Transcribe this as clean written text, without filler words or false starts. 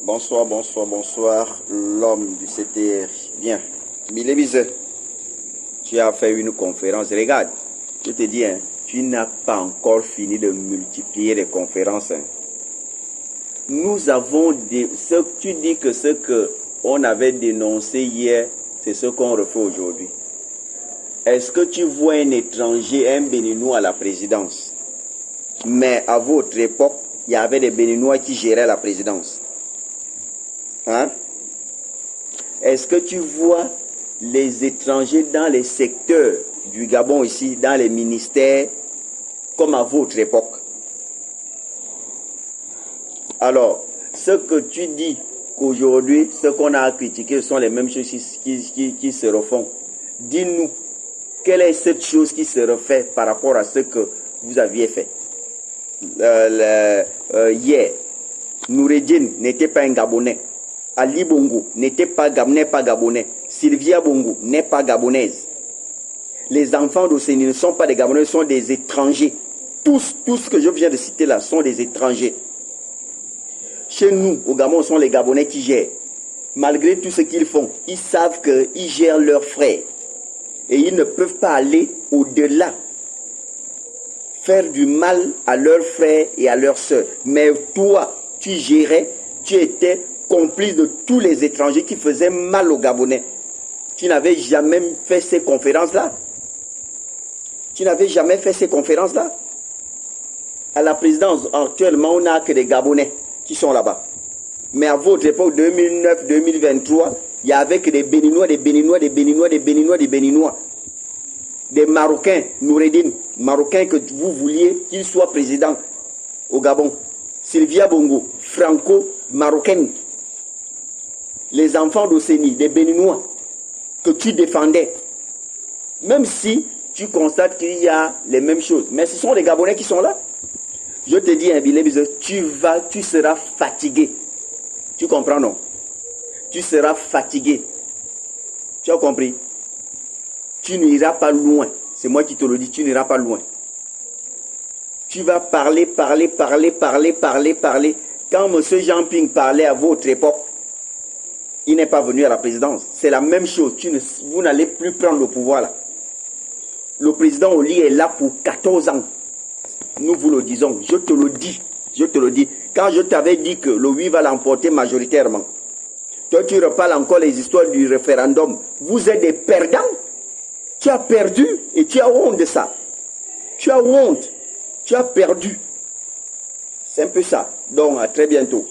Bonsoir, bonsoir, bonsoir, l'homme du CTR. Bien, Bilebise, tu as fait une conférence. Regarde, je te dis, hein, tu n'as pas encore fini de multiplier les conférences. Hein. Nous avons tu dis que ce qu'on avait dénoncé hier, c'est ce qu'on refait aujourd'hui. Est-ce que tu vois un étranger, un Béninois à la présidence? Mais à votre époque, il y avait des Béninois qui géraient la présidence. Hein? Est-ce que tu vois les étrangers dans les secteurs du Gabon ici, dans les ministères, comme à votre époque? Alors, ce que tu dis qu'aujourd'hui, ce qu'on a critiqué sont les mêmes choses qui se refont. Dis-nous, quelle est cette chose qui se refait par rapport à ce que vous aviez fait? Hier, Noureddine n'était pas un Gabonais. Ali Bongo n'est pas Gabonais. Sylvia Bongo n'est pas gabonaise. Les enfants d'Océanie ne sont pas des Gabonais, sont des étrangers. Tous ce que je viens de citer là sont des étrangers. Chez nous, au Gabon, sont les Gabonais qui gèrent. Malgré tout ce qu'ils font, ils savent qu'ils gèrent leurs frères. Et ils ne peuvent pas aller au-delà. Faire du mal à leurs frères et à leurs sœurs. Mais toi, tu gérais, tu étais complice de tous les étrangers qui faisaient mal aux Gabonais. Tu n'avais jamais fait ces conférences-là. Tu n'avais jamais fait ces conférences-là. À la présidence, actuellement, on n'a que des Gabonais qui sont là-bas. Mais à votre époque, 2009-2023, il n'y avait que des Béninois, des Béninois, des Béninois, des Béninois, des Béninois. Des Marocains, Noureddine, Marocains que vous vouliez qu'il soit président au Gabon. Sylvia Bongo, franco-marocaine. Les enfants d'Océanie, des Béninois, que tu défendais. Même si tu constates qu'il y a les mêmes choses. Mais ce sont les Gabonais qui sont là. Je te dis, tu seras fatigué. Tu comprends, non? Tu seras fatigué. Tu as compris? Tu n'iras pas loin. C'est moi qui te le dis, tu n'iras pas loin. Tu vas parler. Quand M. Jean-Ping parlait à votre époque, il n'est pas venu à la présidence. C'est la même chose. Vous n'allez plus prendre le pouvoir là. Le président Oli est là pour 14 ans. Nous vous le disons. Je te le dis. Je te le dis. Quand je t'avais dit que le oui va l'emporter majoritairement, toi tu reparles encore les histoires du référendum. Vous êtes des perdants. Tu as perdu et tu as honte de ça. Tu as honte. Tu as perdu. C'est un peu ça. Donc à très bientôt.